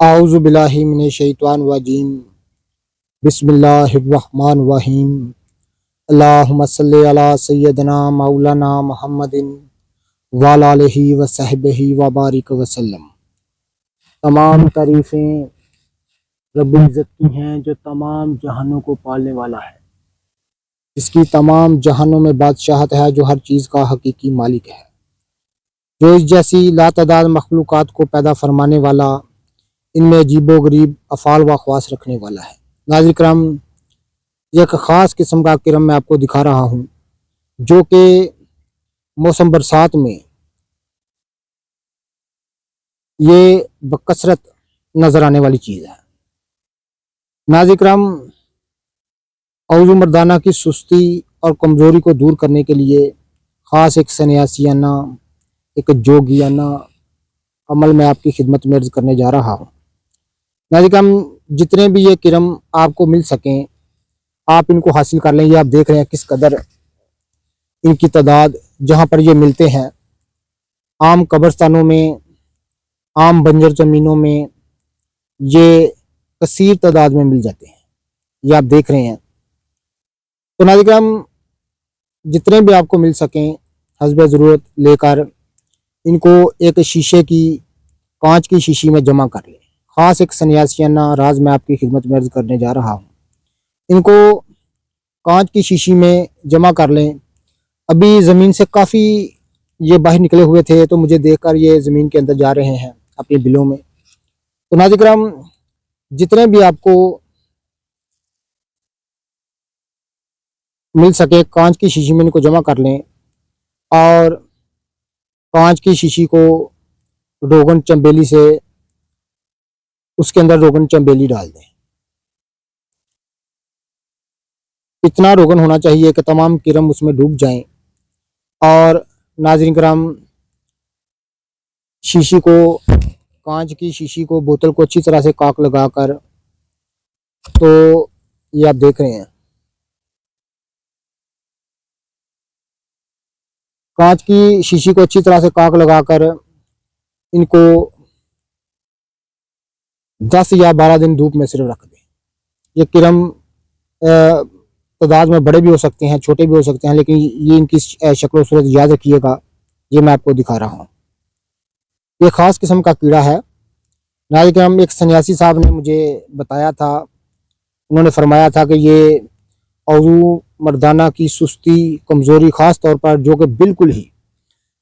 आऊज़ु बिल्लाहि मिनश शैतानिर रजीम। बिस्मिल्लाहिर रहमानिर रहीम। अल्लाहुम्मा सल्लि अला सय्यदिना मौलाना मुहम्मदिन व अला आलिहि व सहबिहि व बारिक वसल्लम। तमाम तारीफ़ें रब्बुल इज़्ज़त की हैं जो तमाम जहानों को पालने वाला है, जिसकी तमाम जहानों में बादशाहत है, जो हर चीज़ का हकीकी मालिक है, जो इस जैसी लातादाद मखलूक़ात को पैदा फरमाने वाला, इनमें अजीबो गरीब अफ़ाल व ख़वास रखने वाला है। नाज़रीन किराम, एक ख़ास किस्म का किरम मैं आपको दिखा रहा हूँ, जो कि मौसम बरसात में ये बकसरत नज़र आने वाली चीज़ है। नाज़रीन किराम, औज़ु मर्दाना की सुस्ती और कमज़ोरी को दूर करने के लिए ख़ास एक सन्यासियाना, एक जोगियाना अमल मैं आपकी खिदमत में अर्ज़ करने जा रहा हूँ। नाज़रीन किराम, जितने भी ये किरम आपको मिल सकें, आप इनको हासिल कर लें। ये आप देख रहे हैं किस कदर इनकी तादाद जहाँ पर ये मिलते हैं, आम कब्रिस्तानों में, आम बंजर ज़मीनों में ये कसीर तादाद में मिल जाते हैं। ये आप देख रहे हैं। तो नाज़रीन किराम, जितने भी आपको मिल सकें हस्बे ज़रूरत लेकर इनको एक शीशे की, कांच की शीशी में जमा कर लें। ख़ास एक सन्यासियाना राज मैं आपकी खिदमत में अर्ज़ करने जा रहा हूँ। इनको कांच की शीशी में जमा कर लें। अभी ज़मीन से काफ़ी ये बाहर निकले हुए थे, तो मुझे देखकर ये ज़मीन के अंदर जा रहे हैं अपने बिलों में। तो नाज़रीन किराम, जितने भी आपको मिल सके कांच की शीशी में इनको जमा कर लें और कांच की शीशी को रोगन चंबेली से, उसके अंदर रोगन चंबेली डाल दें। इतना रोगन होना चाहिए कि तमाम किरम उसमें डूब जाएं। और नाज़रीन किराम, शीशी को, कांच की शीशी को, बोतल को अच्छी तरह से काक लगाकर, तो ये आप देख रहे हैं, कांच की शीशी को अच्छी तरह से काक लगाकर इनको 10 या 12 दिन धूप में सिर्फ रख दें। ये किरम तादाद में बड़े भी हो सकते हैं, छोटे भी हो सकते हैं, लेकिन ये इनकी शक्ल सूरत याद रखिएगा। ये मैं आपको दिखा रहा हूँ। ये ख़ास किस्म का कीड़ा है। नाज़रीन किराम, एक सन्यासी साहब ने मुझे बताया था, उन्होंने फरमाया था कि ये औज़ु मर्दाना की सुस्ती, कमज़ोरी ख़ास तौर पर जो कि बिल्कुल ही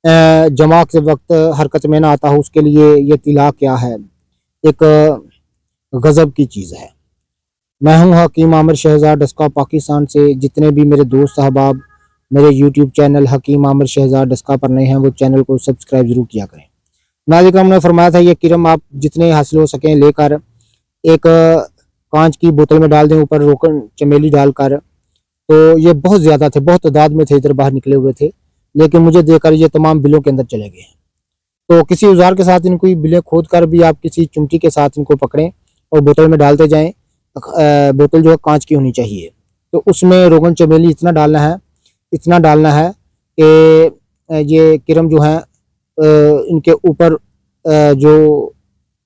जमा के वक्त हरकत में ना आता हो, उसके लिए ये तिला क्या है, एक गज़ब की चीज़ है। मैं हूँ हकीम आमिर शहज़ाद डस्का पाकिस्तान से। जितने भी मेरे दोस्त साहबाब मेरे यूट्यूब चैनल हकीम आमिर शहज़ाद डस्का पर नए हैं, वो चैनल को सब्सक्राइब ज़रूर किया करें। नाज़रीन किराम, ने फरमाया था ये किरम आप जितने हासिल हो सकें लेकर एक कांच की बोतल में डाल दें, ऊपर रोकन चमेली डालकर। तो ये बहुत ज़्यादा थे, बहुत तादाद में थे, इधर बाहर निकले हुए थे, लेकिन मुझे देखकर ये तमाम बिलों के अंदर चले गए। तो किसी औजार के साथ इनको बिलें खोद कर भी आप किसी चिमटी के साथ इनको पकड़ें और बोतल में डालते जाएँ। बोतल जो है कांच की होनी चाहिए। तो उसमें रोगन चमेली इतना डालना है कि ये किरम जो है इनके ऊपर जो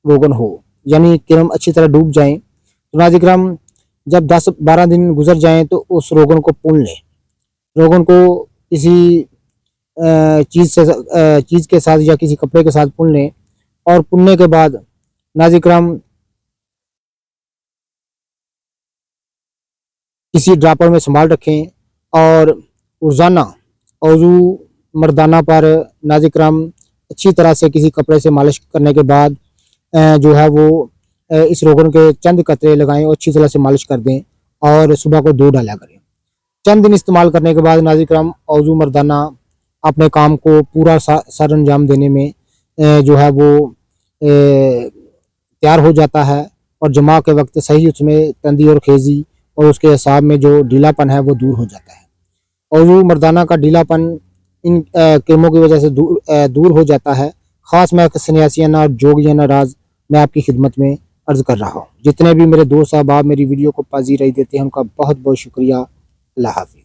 रोगन हो, यानी किरम अच्छी तरह डूब जाएं। तो नाज़रीन किराम, जब 10-12 दिन गुजर जाएं तो उस रोगन को पुन लें। रोगन को किसी चीज़ के साथ या किसी कपड़े के साथ पुन लें और पुनने के बाद नाज़रीन किराम किसी ड्रापर में संभाल रखें और रोज़ाना औज़ु मर्दाना पर नाज़रीन किराम अच्छी तरह से किसी कपड़े से मालिश करने के बाद जो है वो इस रोगन के चंद कतरे लगाएं और अच्छी तरह से मालिश कर दें और सुबह को 2 डाला करें। चंद दिन इस्तेमाल करने के बाद नाज़रीन किराम औज़ु मर्दाना अपने काम को पूरा सर अंजाम देने में जो है वो तैयार हो जाता है और जमा के वक्त सही उसमें तंदी और खेजी और उसके हिसाब में जो ढीलापन है वो दूर हो जाता है। औज़ु मर्दाना का ढीलापन इन किरमों की वजह से दूर हो जाता है। ख़ास मैं सन्यासियाना और जोगियाना राज मैं आपकी खिदमत में अर्ज़ कर रहा हूँ। जितने भी मेरे दोस्त साहब मेरी वीडियो को पज़ीराई देते हैं, उनका बहुत बहुत शुक्रिया। अल्लाह हाफ़िज़।